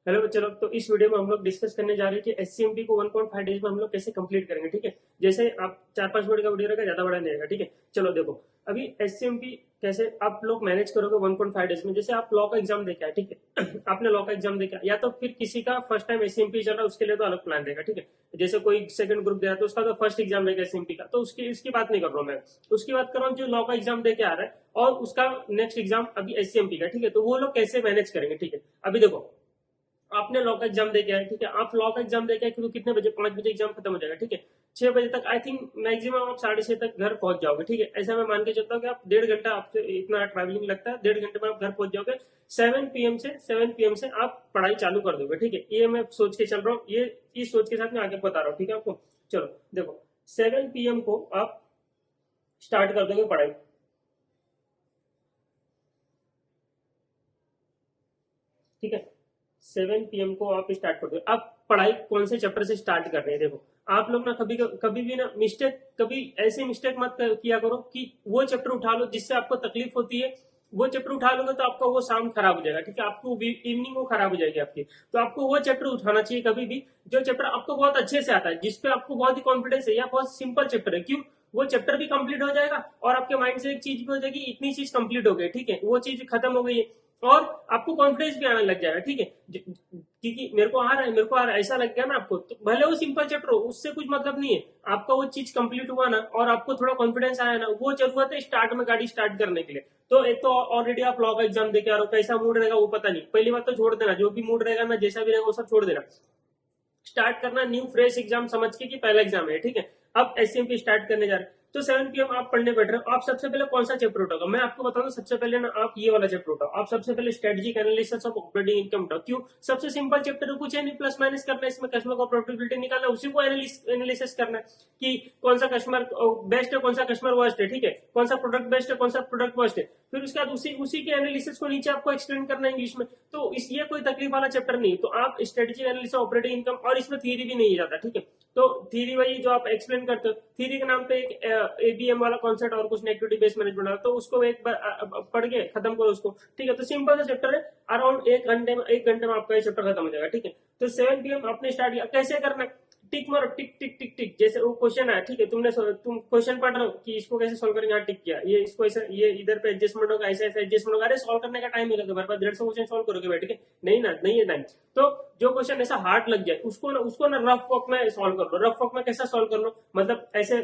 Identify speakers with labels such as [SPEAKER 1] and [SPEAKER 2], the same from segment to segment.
[SPEAKER 1] Hello बच्चों लोग, तो इस वीडियो में हम लोग डिस्कस करने जा रहे हैं कि एससीएमपी को 1.5 डेज में हम लोग कैसे कंप्लीट करेंगे। ठीक है, जैसे आप 4-5 मिनट का वीडियो रहेगा, ज्यादा बड़ा नहीं रहेगा। ठीक है, चलो देखो अभी एससीएमपी कैसे आप लोग मैनेज करोगे 1.5 डेज में। जैसे आप लॉ का एग्जाम देके आए, ठीक है आपने लॉ का एग्जाम देके आए, या तो फिर किसी का फर्स्ट टाइम एससीएमपी चल रहा है उसके लिए तो अलग प्लान रहेगा। ठीक है, जैसे कोई सेकंड ग्रुप दे रहा है तो उसका तो फर्स्ट एग्जाम रहेगा एससीएमपी का, तो उसकी इसकी बात नहीं कर रहा हूँ मैं, उसकी बात कर रहा हूँ जो लॉ का एग्जाम देके आ रहा है और उसका नेक्स्ट एग्जाम अभी एससीएमपी का। ठीक है, तो वो लोग कैसे मैनेज करेंगे। ठीक है, अभी देखो आपने लॉ का एग्जाम दे के आए, ठीक है, आप लॉ का एग्जाम दे के आए तो कितने बजे, 5 बजे एग्जाम खत्म हो जाएगा। ठीक है, 6 बजे तक आई थिंक मैक्सिमम आप 6:30 तक घर पहुंच जाओगे। ठीक है, ऐसा मैं मान के चलता हूँ कि आप 1.5 घंटा आपसे इतना ट्रैवलिंग लगता है, 1.5 घंटे में आप घर पहुंच जाओगे। 7 PM से आप पढ़ाई चालू कर दोगे। ठीक है, ये मैं सोच के चल रहा हूँ, ये इस सोच के साथ मैं आगे बता रहा हूँ। ठीक है आपको, चलो देखो 7 PM को आप स्टार्ट कर दोगे पढ़ाई। ठीक है, 7 PM को आप स्टार्ट कर दो। अब पढ़ाई कौन से चैप्टर से स्टार्ट कर रहे हैं, देखो आप लोग ना कभी कभी भी ना मिस्टेक, कभी ऐसे मिस्टेक मत किया करो कि वो चैप्टर उठा लो जिससे आपको तकलीफ होती है। वो चैप्टर उठा लोगे तो आपका वो शाम खराब हो जाएगा। ठीक है, आपको इवनिंग वो खराब हो जाएगी आपकी। तो आपको वो चैप्टर उठाना चाहिए कभी भी जो चैप्टर आपको बहुत अच्छे से आता है, जिसपे आपको बहुत ही कॉन्फिडेंस है, या बहुत सिंपल चैप्टर है। क्यों, वो चैप्टर भी कंप्लीट हो जाएगा और आपके माइंड से एक चीज भी हो जाएगी, इतनी चीज कंप्लीट हो गई। ठीक है, वो चीज खत्म हो गई है और आपको कॉन्फिडेंस भी आने लग जाएगा। ठीक है, क्योंकि मेरे को आ रहा है, मेरे को आ रहा है, ऐसा लग गया ना आपको, तो भले वो सिंपल चैप्टर हो उससे कुछ मतलब नहीं है। आपका वो चीज कंप्लीट हुआ ना और आपको थोड़ा कॉन्फिडेंस आया ना, वो जरूरत है स्टार्ट में गाड़ी स्टार्ट करने के लिए। तो एक तो ऑलरेडी आप लॉ का एग्जाम देके आ रहे हो, कैसा मूड रहेगा वो पता नहीं। पहली बात तो छोड़ देना, जो भी मूड रहेगा ना, जैसा भी रहेगा वो सब छोड़ देना। स्टार्ट करना न्यू फ्रेश एग्जाम समझ के कि पहला एग्जाम है। ठीक है, अब एससीएमपी स्टार्ट करने जा रहे हैं, तो 7 PM आप पढ़ने बैठ रहे हो। आप सबसे पहले कौन सा चैप्टर उठाओगे, मैं आपको बता दूं, सबसे पहले ना आप ये वाला चैप्टर उठाओ। आप सबसे पहले strategic analysis of operating income उठाओ। क्यों, सबसे सिंपल चैप्टर है, कुछ है नहीं, प्लस माइनस करना है इसमें, कस्टमर को प्रॉफिटेबिलिटी निकालना है, उसी को एनालिसिस करना है कि कौन सा कस्टमर बेस्ट है, कौन सा कस्टमर वर्स्ट है। ठीक है, कौन सा प्रोडक्ट बेस्ट है, कौन सा प्रोडक्ट वर्स्ट है। फिर उसके बाद उसी उसी के एनालिसिस को नीचे आपको एक्सप्लेन करना है इंग्लिश में। तो इस ये कोई तकलीफ वाला चैप्टर नहीं है। तो आप स्ट्रेटेजिक एनालिसिस ऑपरेटिंग इनकम, और इसमें थियरी भी नहीं जाता। ठीक है, तो थियरी वही जो आप एक्सप्लेन करते हो, थियरी के नाम पे एक एबीएम वाला कॉन्सेप्ट और कुछ नेगेटिव बेस मैनेजमेंट वाला, तो उसको एक बार पढ़ के खत्म करो उसको। ठीक है, तो सिंपल सा चैप्टर है, अराउंड 1 घंटे में आपका ये चैप्टर खत्म हो जाएगा। ठीक है, तो 7 PM आपने स्टार्ट किया, कैसे करना है, टिक मारो, टिक टिक टिक टिक, जैसे वो क्वेश्चन है। ठीक है, तुम क्वेश्चन पढ़ रहे हो कि इसको कैसे सॉल्व करेंगे, हाँ टिक किया, ये इसको ऐसे, ये इधर पे एडजस्टमेंट होगा, ऐसे ऐसे एडजस्टमेंट होगा। अरे सॉल्व करने का टाइम है तुम्हारे पास, 150 क्वेश्चन सॉल्व करोगे बैठ के, नहीं ना, नहीं है टाइम। तो जो क्वेश्चन ऐसा हार्ड लग जाए उसको ना रफ वर्क में सॉल्व कर लो। रफ वर्क में कैसा सॉल्व कर लो, मतलब ऐसे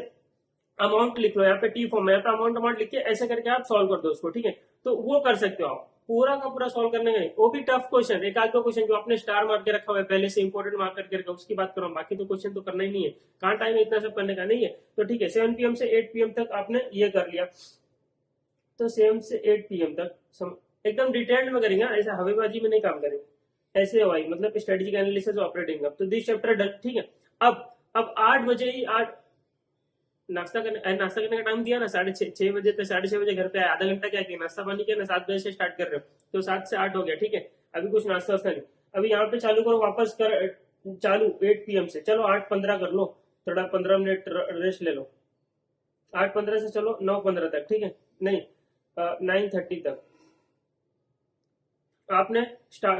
[SPEAKER 1] अमाउंट लिख लो, यहाँ पे टी फॉर्म है, यहाँ पे अमाउंट अमाउंट लिख के ऐसे करके आप सॉल्व कर दो उसको। ठीक है, तो वो कर सकते हो आप, पूरा का पूरा सॉल्व करने का नहीं। वो भी टफ क्वेश्चन, एक आध दो क्वेश्चन जो आपने स्टार मार के रखा हुआ है पहले से, इंपॉर्टेंट मार्क करके रखा, उसकी बात करो। बाकी तो क्वेश्चन तो करना ही नहीं है, कहाँ टाइम है इतना सब करने का, नहीं है। तो ठीक है, 7 PM से 8 PM तक आपने ये कर लिया। तो 7 से 8 PM तक एकदम डिटेल्ड में करेंगे, ऐसे हवेबाजी में नहीं काम करेंगे, ऐसे भाई, मतलब स्ट्रेटेजिक एनालिसिस ऑपरेटिंग। तो दिस चैप्टर डन। ठीक है, अब 8 बजे ही, आठ नाश्ता करने का टाइम दिया ना, 6:30 बजे, तो 6:30 बजे घर पे आया, आधा घंटा क्या किया, नाश्ता पानी किया ना, 7 बजे से स्टार्ट कर रहे हो, तो 7 से 8 हो गया। ठीक है, अभी कुछ नाश्ता वास्ता नहीं, अभी यहाँ पे चालू करो, वापस कर चालू 8 PM से, चलो 8:15 कर लो, थोड़ा 15 मिनट रेस्ट ले लो। 8:15 से चलो 9:15 तक। ठीक है, नहीं 9:30 तक आपने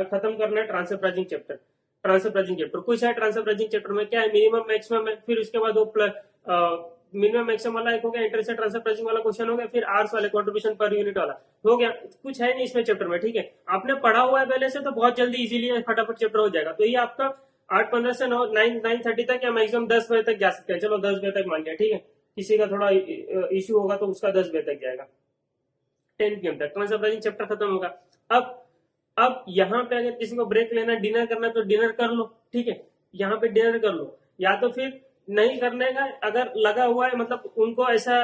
[SPEAKER 1] खत्म करना है transfer pricing chapter. Transfer pricing chapter कुछ है, ट्रांसफर प्राइसिंग चैप्टर में क्या है, मिनिमम मैक्सिमम है, फिर उसके बाद वो मिनिमम मैक्सिमम वाला एक हो गया, इंटरेस्ट ट्रांसफर प्राइसिंग वाला क्वेश्चन हो गया, फिर आर्स वाले कंट्रीब्यूशन पर यूनिट वाला हो गया। कुछ है नहीं इसमें चैप्टर में। ठीक है, आपने पढ़ा हुआ है पहले से, तो बहुत जल्दी इजीली फटाफट चैप्टर हो जाएगा। तो ये आपका 8:15 से 9:30 तक, या मैक्सिमम 10 बजे तक जा सकते हैं। चलो 10 बजे तक मान लिया। ठीक है, किसी का थोड़ा इश्यू होगा तो उसका 10 बजे तक जाएगा। 10 PM तक ट्रांसफर प्राइसिंग चैप्टर खत्म होगा। अब अब यहाँ पे अगर किसी को ब्रेक लेना, डिनर करना, तो डिनर कर लो। ठीक है, यहाँ पे डिनर कर लो, या तो फिर नहीं करने का अगर लगा हुआ है, मतलब उनको ऐसा,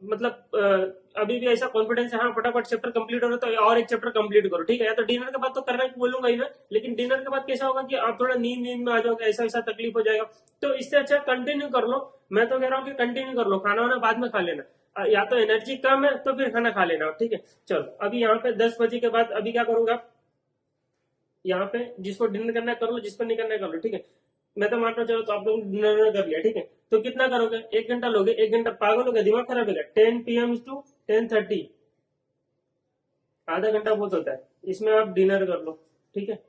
[SPEAKER 1] मतलब अभी भी ऐसा कॉन्फिडेंस है, हाँ फटाफट चैप्टर कंप्लीट हो रहा है, तो और एक चैप्टर कंप्लीट करो। ठीक है, या तो डिनर के बाद तो करना बोलूंगा ही मैं, लेकिन डिनर के बाद कैसा होगा कि आप थोड़ा नींद नींद में आ जाओगे, ऐसा ऐसा तकलीफ हो जाएगा। तो इससे अच्छा कंटिन्यू कर लो। मैं तो कह रहा हूँ कि कंटिन्यू कर लो, खाना वाना बाद में खा लेना, या तो एनर्जी कम है तो फिर खाना खा लेना। ठीक है, चलो अभी यहाँ पे 10 बजे के बाद अभी क्या करूंगा, यहाँ पे जिसको डिनर करना है कर लो, जिसको नहीं करना है कर लो। ठीक है, मैं तो मान रहा हूँ, चलो तो आप लोग डिनर कर लिया। ठीक है, तो कितना करोगे, 1 घंटा लोगे, 1 घंटा पागल हो गया, दिमाग खराब हो गया। 10 PM to 10:30, आधा घंटा बहुत होता है, इसमें आप डिनर कर लो। ठीक है,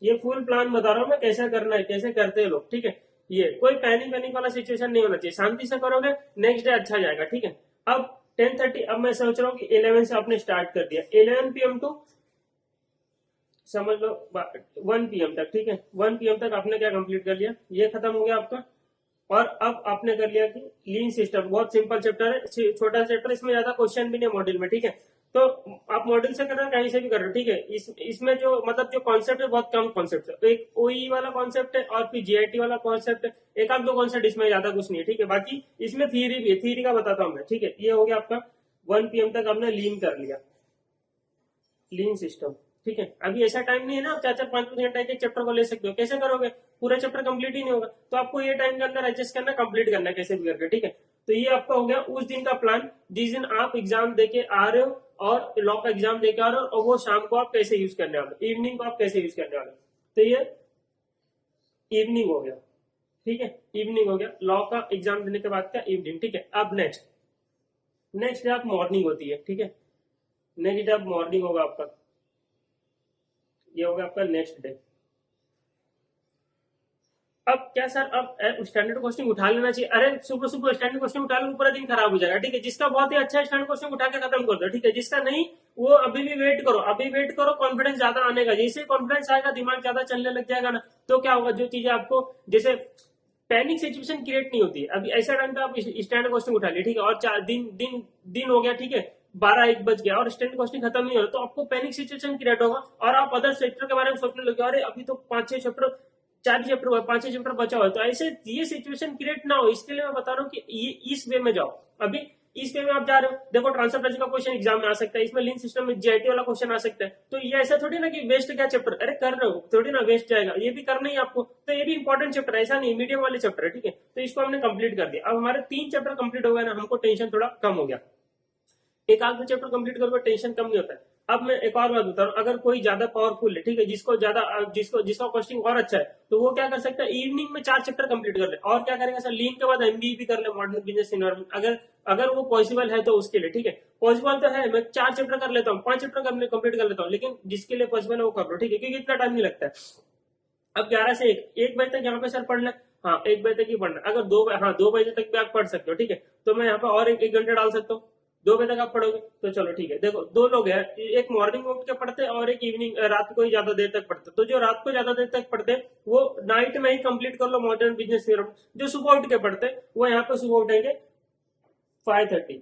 [SPEAKER 1] ये फुल प्लान बता रहा हूँ मैं, कैसे करना है, कैसे करते हैं लोग, ठीक है। ये कोई पैनिक पैनिक वाला सिचुएशन नहीं होना चाहिए, शांति से करोगे, नेक्स्ट डे अच्छा जाएगा, ठीक है। अब 10:30, अब मैं सोच रहा हूँ कि 11 से आपने स्टार्ट कर दिया, 11 PM टू समझ लो 1 PM तक, ठीक है। 1 PM तक आपने क्या कंप्लीट कर लिया, ये खत्म हो गया आपका। और अब आपने कर लिया कि लीन सिस्टम, बहुत सिंपल चैप्टर है, छोटा चैप्टर, इसमें ज्यादा क्वेश्चन भी नहीं मॉड्यूल में, ठीक है। तो आप मॉड्यूल से कर रहे हो, कहीं से भी कर रहे हो, ठीक है। इसमें जो मतलब जो कॉन्सेप्ट है, बहुत कम कॉन्सेप्ट है, एक ओई वाला कॉन्सेप्ट है और फिर जीआईटी वाला कॉन्सेप्ट है, एक आध दो कॉन्सेप्ट, इसमें ज्यादा कुछ नहीं है, ठीक है। बाकी इसमें थियरी भी है, थियरी का बताता हूँ मैं, ठीक है। ये हो गया आपका 1 PM तक आपने लीन कर लिया, लीन सिस्टम, ठीक है। अभी ऐसा टाइम नहीं है ना आप 4-4 5 5 घंटे एक चैप्टर को ले सकते हो, कैसे करोगे, पूरा चैप्टर कंप्लीट ही नहीं होगा, तो आपको ये टाइम के अंदर एडजस्ट करना, कंप्लीट करना है कैसे भी करके, ठीक है। तो ये आपका हो गया उस दिन का प्लान, जिस दिन आप एग्जाम देके आ रहे हो और लॉ का एग्जाम देके आ रहे हो, और वो शाम को आप कैसे यूज करने वाले हो, इवनिंग को आप कैसे यूज करने वाले हो। तो ये इवनिंग हो गया, ठीक है, इवनिंग हो गया, लॉ का एग्जाम देने के बाद का इवनिंग, ठीक है। अब नेक्स्ट नेक्स्ट डे आप मॉर्निंग होती है, ठीक है। नेक्स्ट डे आप मॉर्निंग होगा आपका, ये होगा आपका नेक्स्ट डे। अब क्या सर, अब स्टैंडर्ड क्वेश्चन उठा लेना चाहिए, अरे सुबह सुबह स्टैंडर्ड क्वेश्चन उठा लो, पूरा दिन खराब हो जाएगा, ठीक है। जिसका बहुत ही अच्छा स्टैंडर्ड क्वेश्चन उठा के खत्म कर दो, ठीक है। जिसका नहीं, वो अभी भी वेट करो, अभी वेट करो, कॉन्फिडेंस ज्यादा आने का, जैसे कॉन्फिडेंस आएगा, दिमाग ज्यादा चलने लग जाएगा ना, तो क्या होगा, जो चीजें आपको जैसे पैनिक सिचुएशन क्रिएट नहीं होती है। अभी ऐसा टाइम पे आप स्टैंडर्ड क्वेश्चन उठा लिया, ठीक है, और 4 दिन हो गया, ठीक है, 12-1 बज गया और स्टैंडर्ड क्वेश्चन खत्म नहीं हो रहा, तो आपको पैनिक सिचुएशन क्रिएट होगा और आप अदर सेक्टर के बारे में सोचने लगे, अरे अभी तो 5-6 चैप्टर, 4 चैप्टर हुआ, 5-6 चैप्टर बचा हुआ है, तो ऐसे ये सिचुएशन क्रिएट ना हो, इसके लिए मैं बता रहा हूँ कि ये इस वे में जाओ। अभी इस वे में आप जा रहे हो, देखो ट्रांसफर प्राइसिंग का क्वेश्चन एग्जाम में आ सकता है, इसमें लीन सिस्टम में जीआईटी वाला क्वेश्चन आ सकता है, तो ये ऐसा थोड़ी ना कि वेस्ट क्या चैप्टर, अरे कर रहे हो थोड़ी ना वेस्ट जाएगा, ये भी करना ही आपको, तो ये भी इंपॉर्टेंट चैप्टर है, ऐसा नहीं मीडियम वाले चैप्टर है, ठीक है। तो इसको हमने कंप्लीट कर दिया, अब हमारे 3 चैप्टर कंप्लीट हो गए ना, हमको टेंशन थोड़ा कम हो गया, एक आध में चैप्टर कंप्लीट करोगे टेंशन कम नहीं होता है। अब मैं एक और बात बता रहा हूँ, अगर कोई ज्यादा पावरफुल है, ठीक है, जिसको ज्यादा जिसका क्वेश्चन और अच्छा है, तो वो क्या कर सकता है, इवनिंग में 4 चैप्टर कंप्लीट कर ले, और क्या करेगा सर, लीन के बाद एमबीए भी कर ले, मॉडर्न बिजनेस इन्वायरमेंट, अगर अगर वो पॉसिबल है तो उसके लिए, ठीक है। पॉसिबल तो है, मैं 4 चैप्टर कर लेता हूँ, 5 चैप्टर कंप्लीट कर लेता हूँ, लेकिन जिसके लिए पॉसिबल है वो कर लो, ठीक है, क्योंकि इतना टाइम नहीं लगता है। अब 11 से 1 बजे तक यहाँ पे सर पढ़ ले, हाँ 1 बजे तक ही पढ़ना, अगर 2 बजे तक भी आप पढ़ सकते हो, ठीक है, तो मैं यहाँ पे और एक घंटे डाल सकता हूँ, 2 बजे तक आप पढ़ोगे तो चलो ठीक है। देखो दो लोग हैं, एक मॉर्निंग उठ के पढ़ते हैं और एक इवनिंग रात को ही ज्यादा देर तक पढ़ते, तो जो रात को ज्यादा देर तक पढ़ते हैं वो नाइट में ही कंप्लीट कर लो मॉडर्न बिजनेस थ्योरम। जो सुबह उठ के पढ़ते हैं वो यहाँ पे सुबह उठेंगे 5:30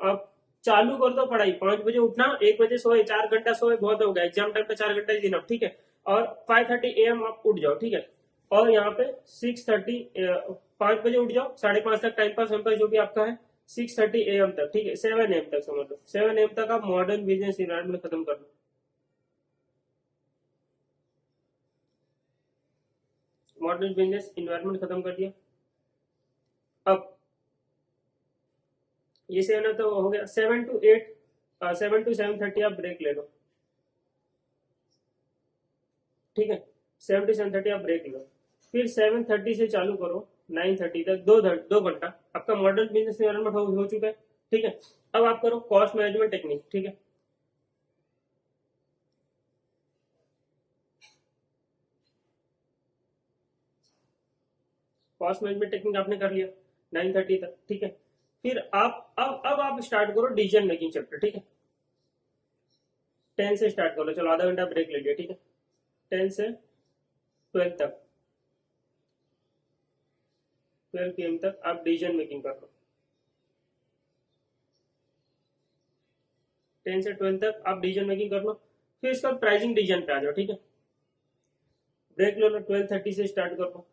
[SPEAKER 1] आप चालू कर दो पढ़ाई, 5 बजे उठना, 1 बजे सोए, 4 घंटा सोए, बहुत हो गया, एग्जाम टाइम पे 4 घंटा ही दिन, ठीक है। और 5:30 AM आप उठ जाओ, ठीक है। और यहाँ पे 6:30, 5 बजे उठ जाओ, 5:30 तक टाइम पास जो भी आपका है, 6:30 AM तक, ठीक है, 7 AM तक समझ लो, 7 AM तक आप मॉडर्न बिजनेस इन्वायरमेंट खत्म कर लो, मॉडर्न बिजनेस इन्वायरमेंट खत्म कर दिया। अब ये 7 है तो हो गया, 7 to 8, 7 to 7:30 आप ब्रेक ले लो, ठीक है, 7 to 7:30 आप ब्रेक लो, फिर 7:30 से चालू करो 9:30 तक, 2 घंटा आपका मॉडल बिजनेस इन्वायरमेंट हो चुका है, ठीक है। अब आप करो कॉस्ट मैनेजमेंट टेक्निक, ठीक है। कॉस्ट मैनेजमेंट टेक्निक आपने कर लिया 9:30 तक, ठीक है। फिर आप अब आप स्टार्ट करो डिसीजन मेकिंग चैप्टर, ठीक है। 10 से स्टार्ट करो, चलो आधा घंटा ब्रेक ले लिया, ठीक है। 10 से 12 तक, 12 PM तक आप डिसीजन मेकिंग कर लो, 10 से 12 तक आप डिसीजन मेकिंग कर लो। फिर इसका प्राइसिंग डिसीजन पे आ जाओ, ठीक है। ब्रेक लो, 12:30 से स्टार्ट कर लो,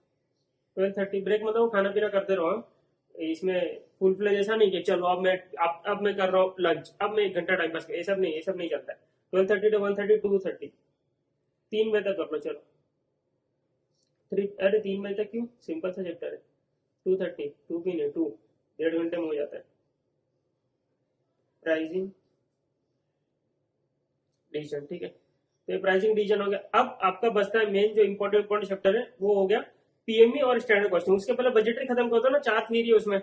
[SPEAKER 1] 12:30 ब्रेक मतलब वो खाना पीना करते रहो, इसमें फुल फ्लेज ऐसा नहीं कि चलो अब मैं कर रहा हूँ लंच, अब मैं 1 घंटा टाइम पास कर, ये सब नहीं चलता है। 12:30 to 1:30, 2:30, 3 बजे तक कर लो, चलो 3, अरे 3 बजे तक क्यों, सिंपल सा चैप्टर है, 2:30, 2 भी नहीं, 2, 1.5 घंटे में हो जाता है। प्राइसिंग डिसीजन, ठीक है, तो ये प्राइसिंग डिसीजन हो गया। अब आपका बचता है मेन जो इंपॉर्टेंट चैप्टर है, वो हो गया पीएमई और स्टैंडर्ड कॉस्टिंग। उसके पहले बजटरी खत्म कर दो ना, 4 थ्योरी है उसमें,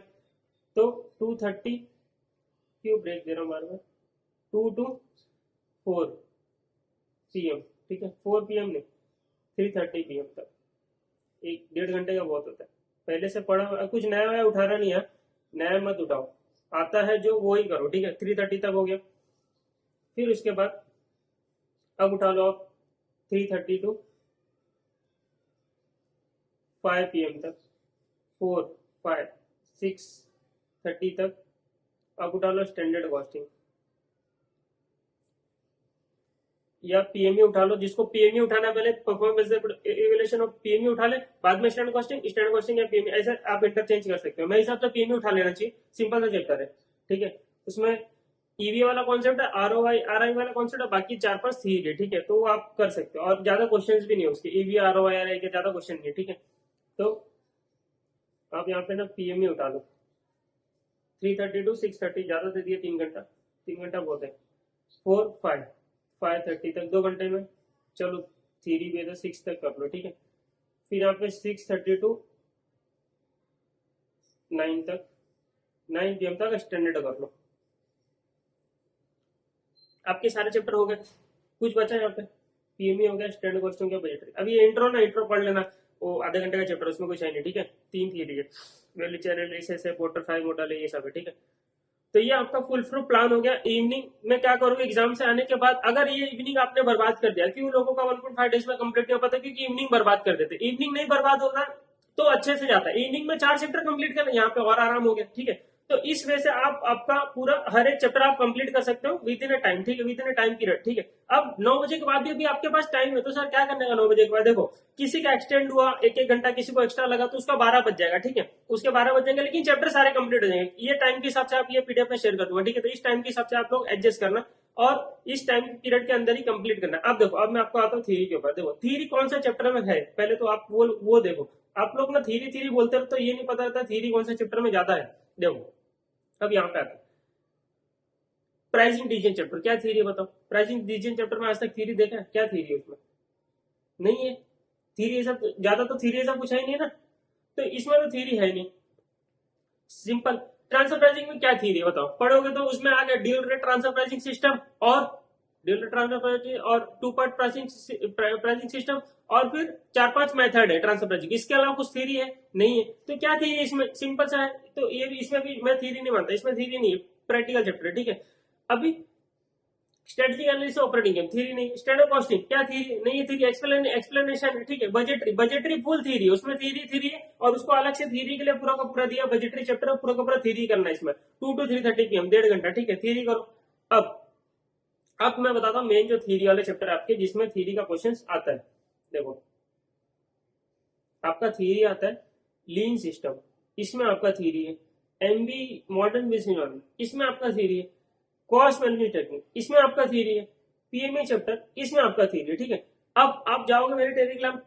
[SPEAKER 1] तो 2:30, क्यों ब्रेक दे रहा हूँ बार बार, 2 to 4 PM, ठीक है, 4 PM नहीं, 3:30 PM तक, 1-1.5 घंटे का बहुत होता है। पहले से पढ़ा, कुछ नया वया उठाना नहीं है, नया मत उठाओ, आता है जो वो ही करो, ठीक है। 3:30 तक हो गया, फिर उसके बाद अब उठा लो आप 3:30 to 5 PM तक, 4, 5, 6:30 तक अब उठा लो स्टैंडर्ड कॉस्टिंग, या पीएमई उठा लो, जिसको पीएमई उठाना पहले परफॉर्मेंस इवैल्यूएशन ऑफ पीएमई उठा ले, बाद में स्टैंडर्ड कॉस्टिंग या पीएमई, ऐसा आप इंटरचेंज कर सकते हो। मेरे हिसाब से पीएमई उठा लेना चाहिए, सिंपल सा चैप्टर है, ठीक है। उसमें ईवी वाला कॉन्सेप्ट है, आरओआई आरआई वाला कॉन्सेप्ट है, बाकी 4-5 थी है, ठीक है। तो वो आप कर सकते हो, और ज्यादा क्वेश्चन भी नहीं है उसके, ईवी आरओआई आरआई के ज्यादा क्वेश्चन नहीं है, ठीक है। तो आप यहाँ पे ना पीएमई उठा लो, 3:30 to 6:30, ज्यादा दे दिया 3 घंटा बहुत है। 4, 5, 5:30 तक 2 घंटे में, चलो थ्योरी भी है तो 6 तक कर लो, ठीक है। फिर यहाँ पे 6:30 to 9 तक, 9 PM तक स्टैंडर्ड कर लो। आपके सारे चैप्टर हो गए, कुछ बचा यहाँ पे, पीएमई हो गया, स्टैंडर्ड कॉस्टिंग हो गया, बजट। अभी ये इंट्रो ना, इंट्रो पढ़ लेना, वो आधे घंटे का चैप्टर, उसमें कुछ है नहीं, ठीक है। 3 थ्योरी है, वैल्यू चेन एनालिसिस है, पोर्टर फाइव मॉडल है, ये सब है, ठीक है। तो ये आपका फुल फ्रू प्लान हो गया। इवनिंग में क्या करोगे, एग्जाम से आने के बाद, अगर ये इवनिंग आपने बर्बाद कर दिया, क्यों लोगों का 1.5 डेज में कंप्लीट नहीं हो पाता, क्योंकि इवनिंग बर्बाद कर देते। इवनिंग नहीं बर्बाद होगा तो अच्छे से जाता है। इवनिंग में 4 चैप्टर कंप्लीट करना, यहाँ पे और आराम हो गया, ठीक है। तो इस वजह से आप आपका पूरा हर एक चैप्टर आप कंप्लीट कर सकते हो विद इन अ टाइम, ठीक है, with in a time period, ठीक है। अब 9 बजे के बाद भी अभी आपके पास टाइम है, तो सर क्या करने का 9 बजे के बाद, देखो किसी का एक्सटेंड हुआ 1-1 घंटा, किसी को एक्स्ट्रा लगा तो उसका 12 बज जाएगा, ठीक है। उसके 12 बज जाएंगे, लेकिन चैप्टर सारे कंप्लीट हो जाएंगे। ये टाइम के हिसाब से आप ये पीडीएफ में शेयर कर दूंगा, ठीक है। तो इस टाइम के हिसाब से आप लोग एडजस्ट करना, और इस टाइम पीरियड के अंदर ही कंप्लीट करना। अब देखो, अब मैं आपको आता हूँ थ्योरी के ऊपर। देखो थ्योरी कौन सा चैप्टर में है, पहले तो आप वो देखो। आप लोग ना थ्योरी बोलते हो तो ये नहीं पता रहता थ्योरी कौन सा चैप्टर में ज्यादा है। देखो अब यहाँ पे आते, प्राइसिंग डिसीजन चैप्टर, क्या थ्योरी है बताओ। प्राइसिंग डिसीजन चैप्टर में आज तक थ्योरी देखा है, क्या थ्योरी है उसमें, नहीं है थ्योरी, सब ज्यादा तो थ्योरी ऐसा कुछ है ही नहीं ना, तो इसमें तो थ्योरी है नहीं। सिंपल ट्रांसफर प्राइसिंग में क्या थ्योरी है बताओ, पढ़ोगे तो उसमें आ गया dual rate transfer pricing system, और ड्यूल रेट ट्रांसफर प्राइसिंग, और 2 पार्ट प्राइसिंग सिस्टम, और फिर 4-5 मेथड है ट्रांसफर प्राइसिंग। इसके अलावा कुछ थ्योरी है नहीं है। तो क्या थ्योरी है इसमें, सिंपल सा है। तो ये भी, इसमें भी मैं थ्योरी नहीं मानता, इसमें थ्योरी नहीं है, प्रैक्टिकल चैप्टर है, ठीक है। अभी strategic analysis operating game, theory नहीं। स्टैंडर्ड कॉस्टिंग, क्या थ्योरी नहीं है, थ्योरी एक्सप्लेनेशन, ठीक है। बजटरी फुल थ्योरी, उसमें थ्योरी है, और उसको अलग से थ्योरी के लिए पूरा का पूरा दिया, बजटरी चैप्टर पूरा का पूरा थ्योरी करना है इसमें, 2 to 3:30 PM, 1.5 घंटा, ठीक है, थ्योरी करो। अब मैं बताता हूँ मेन जो थ्योरी वाले चैप्टर आपके, जिसमें थ्योरी का क्वेश्चन आता है। देखो आपका थ्योरी आता है लीन सिस्टम, इसमें आपका थ्योरी है। एमबी मॉडर्न बिजनेस एनवायरनमेंट, इसमें आपका थ्योरी है। कॉस्ट मैनेजमेंट टेक्निक, इसमें आपका थ्योरी है। पीएमए चैप्टर, इसमें आपका थ्योरी है, ठीक है। अब आप जाओगे मेरे टेलीग्राम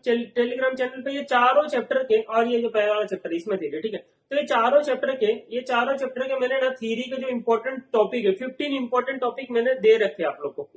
[SPEAKER 1] चैनल पे, ये चारों चैप्टर के, और ये जो पहला वाला चैप्टर इसमें थ्योरी, ठीक है। तो ये चारों चैप्टर के मैंने ना थ्योरी के जो इंपॉर्टेंट टॉपिक है, 15 इंपॉर्टेंट टॉपिक मैंने दे रखे हैं आप लोग को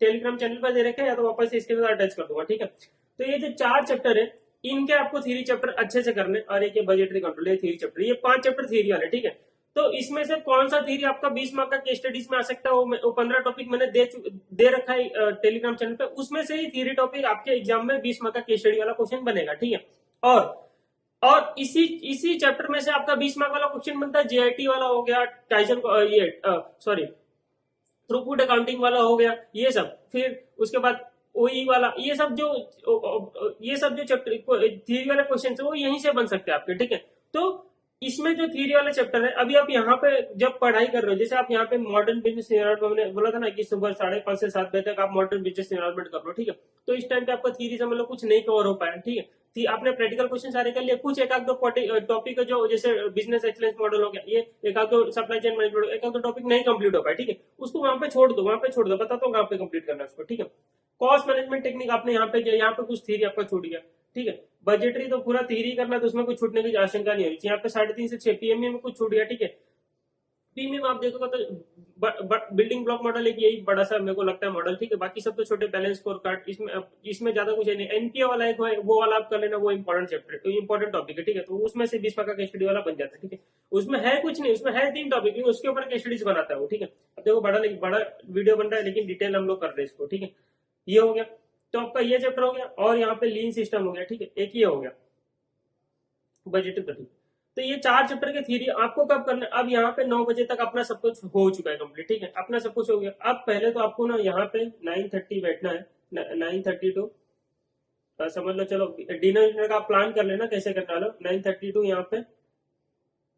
[SPEAKER 1] टेलीग्राम चैनल पर दे रखे हैं, या तो वापस इसके साथ अटैच कर दूंगा, ठीक है। तो ये जो 4 चैप्टर है, इनके आपको थ्योरी चैप्टर अच्छे से करने, और एक बजटरी कंट्रोल, ये थ्योरी चैप्टर, ये 5 चैप्टर थ्योरी वाले, ठीक है। तो इसमें से कौन सा थ्योरी आपका 20 मार्क का केस स्टडीज में आ सकता है, वो 15 टॉपिक मैंने दे रखा है टेलीग्राम चैनल पे, उसमें से ही थ्योरी टॉपिक आपके एग्जाम में 20 मार्क का केस स्टडी वाला क्वेश्चन बनेगा, ठीक है। और इसी चैप्टर में से आपका 20 मार्क वाला क्वेश्चन बनता है, जेआईटी वाला हो गया, टाइजन ये सॉरी थ्रूपुट अकाउंटिंग वाला हो गया, ये सब। फिर उसके बाद ओई वाला, ये सब जो चैप्टर थ्योरी वाले क्वेश्चन है, वो यहीं से बन सकते हैं आपके, ठीक है। तो इसमें जो थ्योरी वाले चैप्टर है, अभी आप यहाँ पे जब पढ़ाई कर रहे हो, जैसे आप यहाँ पे मॉडर्न बिजनेस एनवायरनमेंट, मैंने बोला था ना कि सुबह 5:30 से 7 बजे तक आप मॉडर्न बिजनेस एनवायरनमेंट कर लो, ठीक है। तो इस टाइम पे आपका थ्योरी समझ लो कुछ नहीं कवर हो पाया, ठीक है। आपने प्रैक्टिकल क्वेश्चन सारे कर लिए, कुछ एक आध दो टॉपिक जो जैसे बिजनेस एक्सलेंस मॉडल हो गया, ये एक आध दो सप्लाई चेन मैनेजमेंट, एक आध दो टॉपिक नहीं कंप्लीट हो पाया, ठीक है। उसको वहां पे छोड़ दो, बताता हूँ कहाँ पे कंप्लीट करना है उसको, ठीक है। कॉस्ट मैनेजमेंट टेक्निक आपने यहाँ पे किया, यहाँ पे कुछ थ्योरी आपका छूट गया, ठीक है। बजटरी तो पूरा थ्योरी करना, तो उसमें कुछ छूटने की आशंका नहीं होगी। यहाँ पे 3.5 से 6 पीएमई में कुछ छूट गया, ठीक है। पीएमई में आप देखोगे तो बिल्डिंग ब्लॉक मॉडल एक यही बड़ा सा मेरे को लगता है मॉडल, ठीक है। बाकी सब तो छोटे, बैलेंस स्कोर कार्ड, इसमें ज्यादा कुछ है नहीं। एनपीए वाला एक है, वो वाला आप कर लेना, वो इंपॉर्टेंट चैप्टर, इंपॉर्टेंट टॉपिक है, ठीक है। तो उसमें से 20 मार्क का केस स्टडी वाला बन जाता है, ठीक है। उसमें है कुछ नहीं, उसमें है 3 टॉपिक, उसके ऊपर केस स्टडीज बनाता है वो, ठीक है। अब देखो बड़ा वीडियो बन रहा है, लेकिन डिटेल हम लोग कर रहे हैं इसको, ठीक है। ये हो गया, तो आपका ये चैप्टर हो गया, और यहाँ पे लीन सिस्टम हो गया, ठीक है, एक ये हो गया बजट कटिंग। तो ये 4 चैप्टर के थ्योरी आपको कब करना है, अब यहाँ पे 9 बजे तक अपना सब कुछ हो चुका है कंप्लीट, ठीक है, अपना सब कुछ हो गया। अब पहले तो आपको ना यहाँ पे 9:30 बैठना है, 9:30 टू समझ लो, चलो डिनर डिनर का प्लान कर लेना कैसे करना लो, 9:30 टू यहाँ पे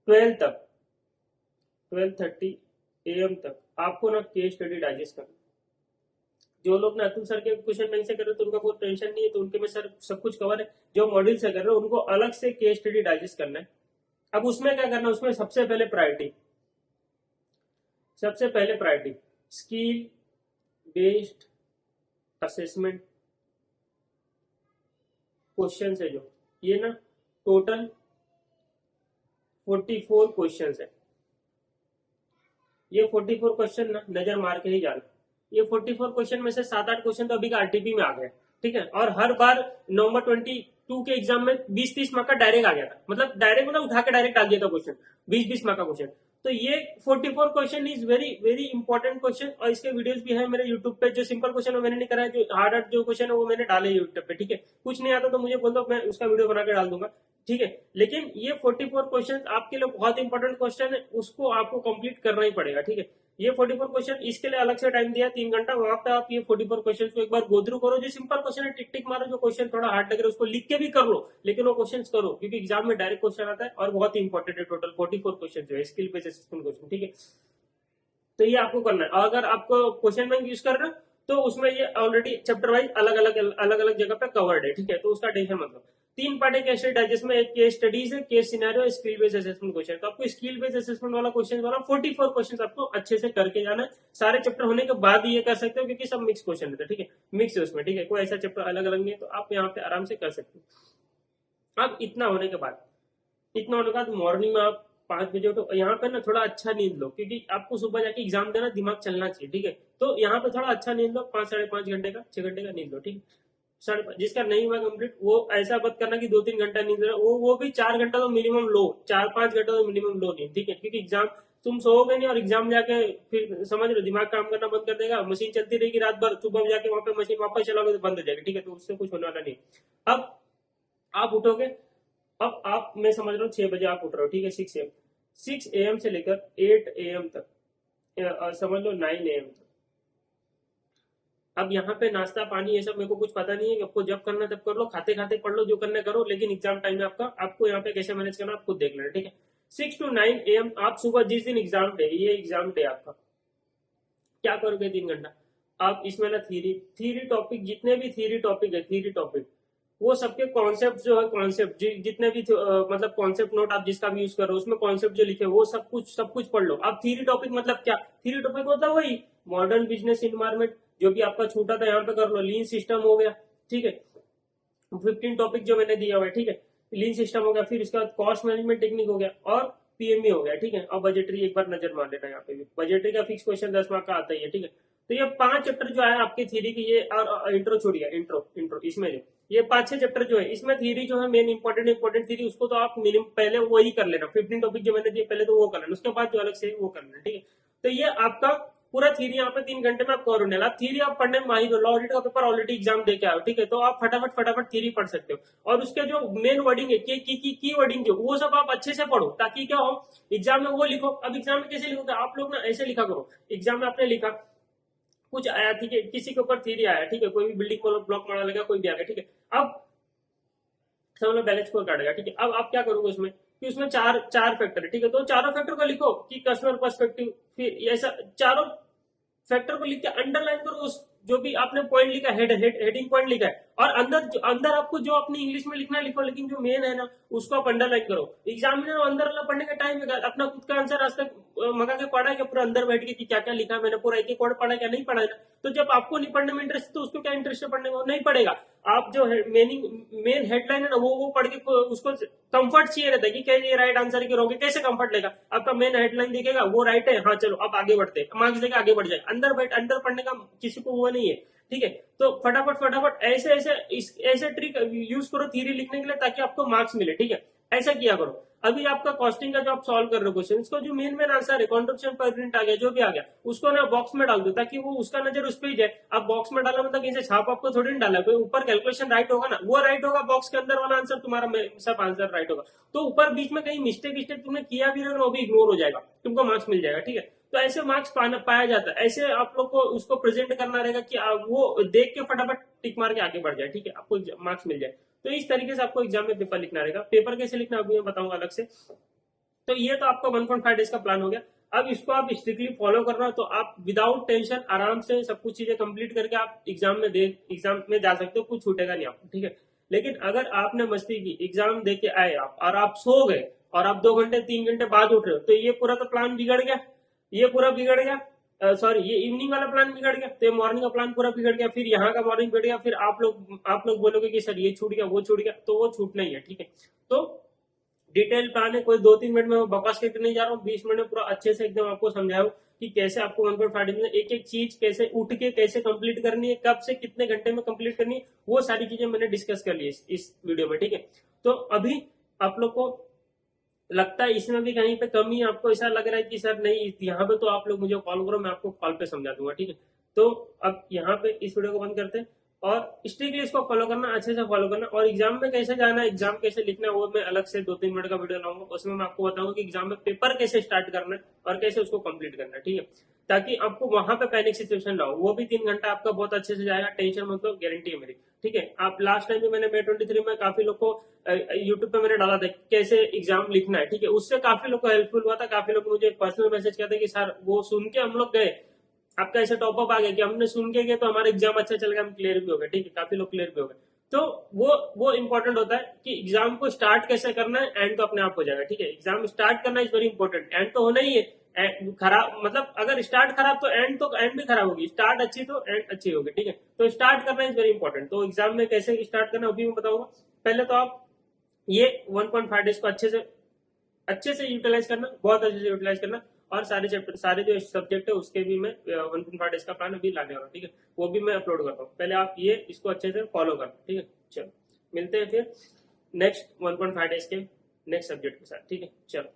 [SPEAKER 1] 12 तक, 12:30 AM तक आपको ना केस स्टडी डाइजेस्ट करना। जो लोग ना अतुल सर के क्वेश्चन बैंक से कर रहे हो तो उनका कोई टेंशन नहीं है, तो उनके में सर सब कुछ कवर है। जो मॉड्यूल से कर रहे हो उनको अलग से केस स्टडी डाइजेस्ट करना है। अब उसमें क्या करना है, उसमें सबसे पहले priority skill based assessment question है, जो ये ना टोटल 44 क्वेश्चन है। ये 44 क्वेश्चन ना नजर मार के ही जाना। ये 44 क्वेश्चन में से 7-8 क्वेश्चन तो अभी का आरटीपी में आ गए, ठीक है, और हर बार नवंबर 22 के एग्जाम में 20-30 मार्क का डायरेक्ट आ गया था, मतलब उठा के डायरेक्ट डाल दिया था क्वेश्चन, 20-20 मार्क का क्वेश्चन। तो ये 44 question is very very important question, और इसके वीडियोस भी है मेरे यूट्यूब पे। जो सिंपल क्वेश्चन है मैंने नहीं कराया, जो हार्ड जो क्वेश्चन है वो मैंने डाले यूट्यूब पे, ठीक है। कुछ नहीं आता तो मुझे बोल दो, मैं उसका वीडियो बना के डाल दूंगा, ठीक है। लेकिन ये 44 क्वेश्चन आपके लिए बहुत इंपॉर्टेंट क्वेश्चन है, उसको आपको कंप्लीट करना ही पड़ेगा, ठीक है। ये 44 क्वेश्चन, इसके लिए अलग से टाइम दिया 3 घंटा, वहां पे आप ये 44 क्वेश्चन को एक बार गो थ्रू करो। जो सिंपल क्वेश्चन है टिक टिक मारो, जो क्वेश्चन थोड़ा हार्ड लग रहा है उसको लिख के भी कर लो, लेकिन वो क्वेश्चन करो, क्योंकि एग्जाम में डायरेक्ट क्वेश्चन आता है और बहुत ही इंपॉर्टेंट है। टोटल 44 क्वेश्चन जो है स्किल बेस्ड असेसमेंट क्वेश्चन, ठीक है। तो ये आपको करना है। अगर आपको क्वेश्चन बैंक यूज करना तो उसमें ये ऑलरेडी चैप्टर वाइज अलग अलग जगह पे कवर्ड है, ठीक है, तो उसका टेंशन मत लो। 3 पार्ट है केस स्टडी, जिसमें एक केस स्टडीज है, case scenario, skill based assessment question. तो आपको स्किल बेस्ड असेसमेंट वाला क्वेश्चन वाला 44 क्वेश्चन आपको अच्छे से करके जाना है। सारे चैप्टर होने के बाद ही ये कर सकते हो, क्योंकि सब मिक्स क्वेश्चन रहते हैं, ठीक है, मिक्स है उसमें, ठीक है, कोई ऐसा चैप्टर अलग अलग नहीं है, तो आप यहाँ पे आराम से कर सकते हो। अब इतना होने के बाद मॉर्निंग में आप 5 बजे उठो, यहाँ पे ना थोड़ा अच्छा नींद लो, क्योंकि आपको सुबह जाके एग्जाम देना, दिमाग चलना चाहिए, ठीक है। तो यहाँ पे थोड़ा अच्छा नींद लो, 5-5.5 घंटे का, 6 घंटे का नींद लो, ठीक है। 5:30, जिसका नहीं हुआ कंप्लीट वो ऐसा मत करना कि 2-3 घंटा नींद लो, वो भी 4 घंटा तो मिनिमम लो, 4-5 घंटा तो मिनिमम लो नींद, ठीक है, क्योंकि एग्जाम तुम सोओगे नहीं और एग्जाम जाके फिर समझ लो दिमाग काम करना बंद कर देगा, मशीन चलती रहेगी रात भर, सुबह जाके वहां पे मशीन वापस चलाओगे तो बंद हो जाएगी, ठीक है, तो उससे कुछ होने वाला नहीं। अब आप उठोगे, अब आप मैं समझ रहा हूँ 6 बजे आप उठ रहे हो, ठीक है, 6 AM, 6 AM से लेकर 8 AM तक, समझ लो 9 AM तक। अब यहाँ पे नाश्ता पानी ये सब मेरे को कुछ पता नहीं है, कि आपको जब करना तब कर लो, खाते खाते पढ़ लो, जो करना करो, लेकिन एग्जाम टाइम में आपको यहाँ पे कैसे मैनेज करना आप खुद देख लेना, ठीक है। 6 to 9 AM आप सुबह जिस दिन एग्जाम डे, ये एग्जाम डे आपका क्या करोगे 3 घंटा, आप इसमें ना थीरी टॉपिक, जितने भी थीरी टॉपिक है, थीरी टॉपिक वो सबके कॉन्सेप्ट जो है, कॉन्सेप्ट जितने भी मतलब कॉन्सेप्ट नोट आप जिसका भी यूज करो, उसमें कॉन्सेप्ट जो लिखे वो सब कुछ पढ़ लो। अब थीरी टॉपिक मतलब क्या, थीरी टॉपिक मतलब वही मॉडर्न बिजनेस इन्वायरमेंट, जो भी आपका छूटा था यहाँ पे कर लो, लीन सिस्टम हो गया, ठीक है, 15 टॉपिक जो मैंने दिया हुआ है, ठीक है, लीन सिस्टम हो गया, फिर इसके बाद कॉस्ट मैनेजमेंट टेक्निक हो गया, और पीएमई हो गया, ठीक है। और बजटरी एक बार नजर मार लेना, यहाँ पे भी बजटरी का फिक्स क्वेश्चन 10 मार्क का आता ही है, ठीक है। तो ये 5 चैप्टर जो है आपके थ्योरी की, ये और इंट्रो छोड़िए, इंट्रो इसमें जो ये 5-6 चैप्टर जो है, इसमें थ्योरी जो है मेन इंपॉर्टेंट थ्योरी, उसको तो आप मिनिमम पहले वही कर लेना, 15 टॉपिक जो मैंने दिए पहले तो वो कर लेना, उसके बाद जो अलग से वो कर लेना, ठीक है। तो ये आपका पूरा थ्योरी यहाँ पे 3 घंटे में आप कवर होने वाला। थ्योरी आप पढ़ने में माहिर हो, लॉ ऑडिट का पेपर ऑलरेडी एग्जाम दे के आओ, ठीक है, तो आप फटाफट थ्योरी पढ़ सकते हो। और उसके जो मेन वर्डिंग है, की वर्डिंग जो, वो सब आप अच्छे से पढ़ो, ताकि क्या हो एग्जाम में वो लिखो। अब एग्जाम में कैसे लिखोगे आप लोग ना, ऐसे लिखा करो, एग्जाम में आपने लिखा कुछ आया, ठीक है, किसी के ऊपर थ्योरी आया, ठीक है, कोई भी बिल्डिंग ब्लॉक मारा लगा, कोई भी आ गया, ठीक है। अब सब लोग बैलेंस स्कोर काटेगा, ठीक है। अब आप क्या करोगे उसमें, कि उसमें चार फैक्टर है, ठीक है, तो चारों फैक्टर को लिखो, कि कस्टमर पर्सपेक्टिव, फिर ऐसा चारों फैक्टर को लिख के अंडरलाइन करो, उस जो भी आपने पॉइंट लिखा है, हेडिंग पॉइंट लिखा है, और अंदर आपको जो अपनी इंग्लिश में लिखना है लिखो, लेकिन जो मेन है ना उसको आप अंडरलाइन करो। एग्जाम में अंदर वाला पढ़ने का टाइम है, अपना खुद का आंसर आज तक मंगा के पढ़ा है क्या, पूरा अंदर बैठ के कि क्या क्या लिखा है मैंने, पूरा एक वर्ड पढ़ा क्या, नहीं पढ़ा है ना। तो जब आपको नहीं पढ़ने में इंटरेस्ट, तो उसको क्या इंटरेस्ट है पढ़ने में, नहीं पढ़ेगा। आप जो मेन हेडलाइन है ना, वो पढ़ के उसको कंफर्ट चाहिए रहता है, कि क्या ये राइट आंसर है कि रॉन्ग है, कैसे कंफर्ट लेगा। आपका मेन हेडलाइन देखेगा वो राइट है, हाँ चलो अब आगे बढ़ते हैं, मार्क्स देगा आगे बढ़ जाए, अंदर पढ़ने का किसी को वो नहीं है, ठीक है। तो फटाफट ऐसे ट्रिक यूज करो थ्योरी लिखने के लिए, ताकि आपको मार्क्स मिले, ठीक है। ऐसा किया करो। अभी आपका कॉस्टिंग का जो आप सॉल्व कर रहे हो क्वेश्चन, उसका जो मेन आंसर है कंट्रीब्यूशन पर यूनिट आ गया, जो भी आ गया, उसको ना बॉक्स में डाल दो ताकि वो उसका नजर उस पर ही जाए। आप बॉक्स में डाला मतलब कहीं से छाप आपको थोड़ी नहीं डाला, कोई ऊपर कैलकुलेशन राइट होगा ना, वो राइट होगा, बॉक्स के अंदर वाला आंसर तुम्हारा सब आंसर राइट होगा। तो ऊपर बीच में कहीं मिस्टेक तुमने किया भी रहेगा, वो भी इग्नोर हो जाएगा, तुमको मार्क्स मिल जाएगा। ठीक है, तो ऐसे मार्क्स पाया जाता है। ऐसे आप लोग को उसको प्रेजेंट करना रहेगा कि वो देख के फटाफट टिक मार के आगे बढ़ जाए। ठीक है, आपको मार्क्स मिल जाए। तो इस तरीके से आपको एग्जाम में पेपर लिखना रहेगा। पेपर कैसे लिखना अभी मैं बताऊंगा अलग से। तो ये तो आपका 1.5 डेज का प्लान हो गया। अब इसको आप स्ट्रिक्टली फॉलो कर रहे हो तो आप विदाउट टेंशन आराम से सब कुछ चीजें कंप्लीट करके आप एग्जाम में जा सकते हो, कुछ छूटेगा नहीं आपको। ठीक है, लेकिन अगर आपने मस्ती की, एग्जाम दे के आए आप और आप सो गए और आप 2 घंटे 3 घंटे बाद उठ रहे हो, तो ये पूरा तो प्लान बिगड़ गया, ये पूरा बिगड़ गया। सॉरी, ये इवनिंग वाला प्लान बिगड़ गया, तो ये मॉर्निंग का प्लान पूरा बिगड़ गया, फिर यहाँ का मॉर्निंग बिगड़ गया, फिर आप लोग बोलोगे कि सर ये छूट गया वो छूट गया, तो वो छूटना ही है। ठीक है, तो डिटेल प्लान है, कोई 2-3 मिनट में मैं बकवास करके नहीं जा रहा हूँ, 20 मिनट में पूरा अच्छे से एकदम आपको समझाऊं कि कैसे आपको 1.5 में एक एक चीज कैसे उठ के कैसे कंप्लीट करनी है, कब से कितने घंटे में कंप्लीट करनी है, वो सारी चीजें मैंने डिस्कस कर ली इस वीडियो में। ठीक है, तो अभी आप लोग को लगता है इसमें भी कहीं पे कमी, आपको ऐसा लग रहा है कि सर नहीं यहाँ पे, तो आप लोग मुझे कॉल करो, मैं आपको कॉल पे समझा दूंगा। ठीक है, तो अब यहाँ पे इस वीडियो को बंद करते हैं और स्ट्रिक्टली इसको फॉलो करना, अच्छे से फॉलो करना। और एग्जाम में कैसे जाना है, एग्जाम कैसे लिखना है, वो मैं अलग से 2-3 मिनट का वीडियो लाऊंगा, उसमें मैं आपको बताऊंगा कि एग्जाम में पेपर कैसे स्टार्ट करना है और कैसे उसको कंप्लीट करना है। ठीक है, ताकि आपको वहां पे पैनिक सिचुएशन लाओ, वो भी 3 घंटा आपका बहुत अच्छे से जाएगा, टेंशन मत लो, गारंटी है मेरी। ठीक है, आप लास्ट टाइम भी मैंने May 23 में काफी लोग को यूट्यूब पे मैंने डाला था कैसे एग्जाम लिखना है। ठीक है, उससे काफी लोग को हेल्पफुल हुआ था, काफी लोग मुझे पर्सनल मैसेज करते कि सर वो सुन के हम लोग गए, आपका ऐसे टॉपअप आ गया कि हमने सुन के गए तो हमारा एग्जाम अच्छा चल गया, हम क्लियर भी हो गए। ठीक है, काफी लोग क्लियर भी हो गए। तो वो इंपॉर्टेंट होता है कि एग्जाम को स्टार्ट कैसे करना है, एंड तो अपने आप हो जाएगा। ठीक है, एग्जाम स्टार्ट करना इज वेरी इंपॉर्टेंट, एंड तो होना ही है। खराब मतलब अगर स्टार्ट खराब तो एंड भी खराब होगी, स्टार्ट अच्छी तो एंड अच्छी होगी। ठीक है, तो स्टार्ट करना इज वेरी इंपॉर्टेंट। तो एग्जाम में कैसे स्टार्ट करना वो भी मैं बताऊंगा। पहले तो आप ये 1.5 डेज को अच्छे से यूटिलाइज करना, बहुत अच्छे से यूटिलाइज करना। और सारे चैप्टर, सारे जो सब्जेक्ट है उसके भी मैं 1.5 डेज का प्लान अभी लाने वाला हूँ। ठीक है, वो भी मैं अपलोड करता हूँ, पहले आप ये इसको अच्छे से फॉलो करना। ठीक है, चलो मिलते हैं फिर नेक्स्ट 1.5 डेज के नेक्स्ट सब्जेक्ट के साथ। ठीक है, चलो।